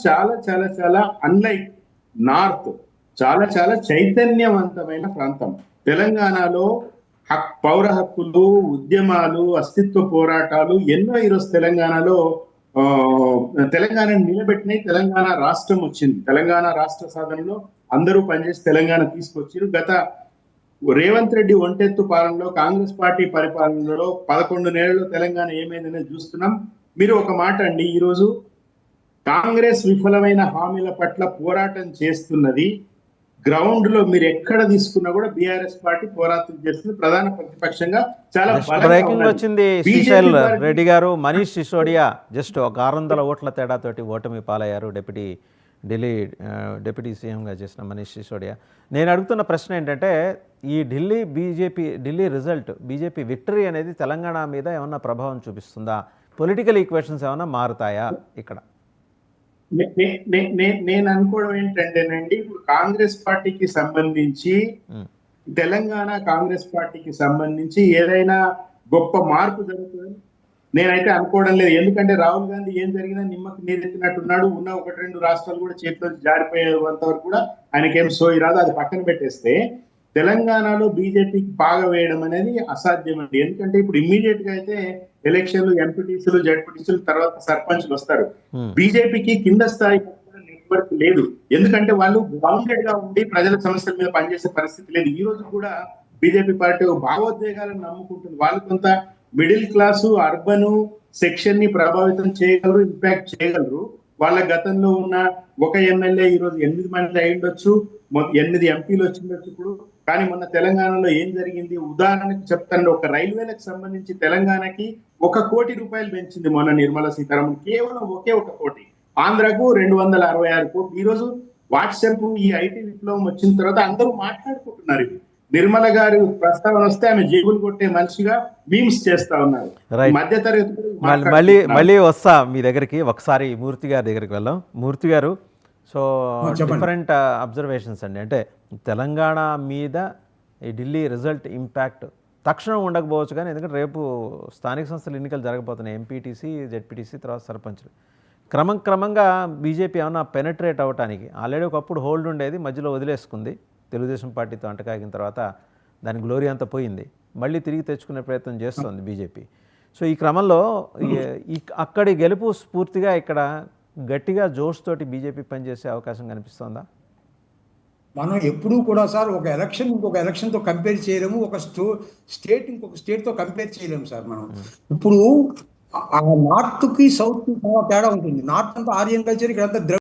చాలా చాలా చాలా అన్లైక్ నార్త్ చాలా చాలా చైతన్యవంతమైన ప్రాంతం. తెలంగాణలో పౌర హక్కులు, ఉద్యమాలు, అస్తిత్వ పోరాటాలు ఎన్నో ఈరోజు తెలంగాణలో ఆ తెలంగాణను నిలబెట్టినాయి. తెలంగాణ రాష్ట్రం వచ్చింది. తెలంగాణ రాష్ట్ర సాధనలో అందరూ పనిచేసి తెలంగాణ తీసుకొచ్చారు. గత రేవంత్ రెడ్డి ఒంటెత్తు పాలనలో, కాంగ్రెస్ పార్టీ పరిపాలనలో 11 నెలల్లో తెలంగాణ ఏమైందనేది చూస్తున్నాం. మీరు ఒక మాట అండి, ఈరోజు కాంగ్రెస్ విఫలమైన హామీల పట్ల పోరాటం చేస్తున్నది. గ్రౌండ్ లో మీరు ఎక్కడ తీసుకున్నా కూడా బీఆర్ఎస్ పార్టీ పోరాటం చేస్తుంది. ప్రధాన ప్రతిపక్షంగా చాలా బ్రేకింగ్ వచ్చింది. శ్రీశైల్ రెడ్డి గారు, మనీష్ సిసోడియా జస్ట్ ఒక 600 ఓట్ల తేడాతోటి ఓటమి పాలయ్యారు. ఢిల్లీ డిప్యూటీ సీఎంగా చేసిన మనీష్ సిసోడియా. నేను అడుగుతున్న ప్రశ్న ఏంటంటే, ఈ ఢిల్లీ రిజల్ట్, బీజేపీ విక్టరీ అనేది తెలంగాణ మీద ఏమన్నా ప్రభావం చూపిస్తుందా? పొలిటికల్ ఈక్వేషన్స్ ఏమన్నా మారుతాయా ఇక్కడ? నేను అనుకోవడం ఏంటంటేనండి, ఇప్పుడు కాంగ్రెస్ పార్టీకి సంబంధించి, తెలంగాణ కాంగ్రెస్ పార్టీకి సంబంధించి ఏదైనా గొప్ప మార్పు జరుగుతుందని నేనైతే అనుకోవడం లేదు. ఎందుకంటే రాహుల్ గాంధీ ఏం జరిగినా నిమ్మకు నీరెత్తినట్టున్నాడు. ఉన్న 1-2 రాష్ట్రాలు కూడా చేతిలో జారిపోయేంత వరకు కూడా ఆయనకేం సోయి రాదు. అది పక్కన పెట్టేస్తే తెలంగాణలో బీజేపీకి బాగా వేయడం అనేది అసాధ్యం అండి. ఎందుకంటే ఇప్పుడు ఇమ్మీడియట్ గా అయితే ఎలక్షన్లు, ఎంపీటీసీలు, జడ్పీటీసీలు, తర్వాత సర్పంచ్లు వస్తారు. బీజేపీకి కింద స్థాయి నెట్వర్క్ లేదు. ఎందుకంటే వాళ్ళు గ్రౌండెడ్ గా ఉండి ప్రజల సమస్యల మీద పనిచేసే పరిస్థితి లేదు. ఈ రోజు కూడా బీజేపీ పార్టీ భావోద్వేగాలను నమ్ముకుంటుంది. వాళ్ళు కొంత మిడిల్ క్లాసు, అర్బన్ సెక్షన్ ని ప్రభావితం చేయగలరు, ఇంపాక్ట్ చేయగలరు. వాళ్ళ గతంలో ఉన్న ఒక ఎమ్మెల్యే ఈరోజు 8 మంది అయ్యుండొచ్చు, 8 ఎంపీలు వచ్చిండొచ్చు ఇప్పుడు. కానీ మొన్న తెలంగాణలో ఏం జరిగింది ఉదాహరణకు చెప్తాను. ఒక రైల్వేలకు సంబంధించి తెలంగాణకి 1 కోటి రూపాయలు పెంచింది మొన్న నిర్మలా సీతారామన్. కేవలం ఒకే 1 కోటి. ఆంధ్రకు 266 కోట్లు. ఈ రోజు వాట్సాప్, ఈ ఐటీ విప్లవం వచ్చిన తర్వాత అందరూ మాట్లాడుకుంటున్నారు. నిర్మల గారు ప్రస్తావన వస్తే ఆమె జేబులు కొట్టే మనిషిగా మీమ్స్ చేస్తా ఉన్నారు. మధ్య తరగతి మళ్ళీ వస్తా మీ దగ్గరికి. ఒకసారి మూర్తి గారి దగ్గరికి వెళ్దాం. మూర్తి గారు, సో డిఫరెంట్ అబ్జర్వేషన్స్ అండి. అంటే తెలంగాణ మీద ఈ ఢిల్లీ రిజల్ట్ ఇంపాక్ట్ తక్షణం ఉండకపోవచ్చు, కానీ ఎందుకంటే రేపు స్థానిక సంస్థల ఎన్నికలు జరగబోతున్నాయి. ఎంపీటీసీ, జెడ్పీటీసీ, తర్వాత సర్పంచ్లు. క్రమంగా బీజేపీ ఏమన్నా పెనట్రేట్ అవ్వటానికి, ఆల్రెడీ ఒకప్పుడు హోల్డ్ ఉండేది, మధ్యలో వదిలేసుకుంది. తెలుగుదేశం పార్టీతో అంటకాగిన తర్వాత దాని గ్లోరీ అంతా పోయింది. మళ్ళీ తిరిగి తెచ్చుకునే ప్రయత్నం చేస్తుంది బీజేపీ. సో ఈ క్రమంలో అక్కడి గెలుపు స్ఫూర్తిగా ఇక్కడ గట్టిగా జోష్ తోటి బీజేపీ పనిచేసే అవకాశం కనిపిస్తోందా? మనం ఎప్పుడూ కూడా సార్ ఒక ఎలక్షన్ ఇంకొక ఎలక్షన్తో కంపేర్ చేయలేము, ఒక స్టేట్ ఇంకొక స్టేట్తో కంపేర్ చేయలేము సార్. మనం ఇప్పుడు నార్త్కి సౌత్కి చాలా తేడా ఉంటుంది. నార్త్ అంతా ఆర్యన్ కల్చర్, ఇక్కడ అంతా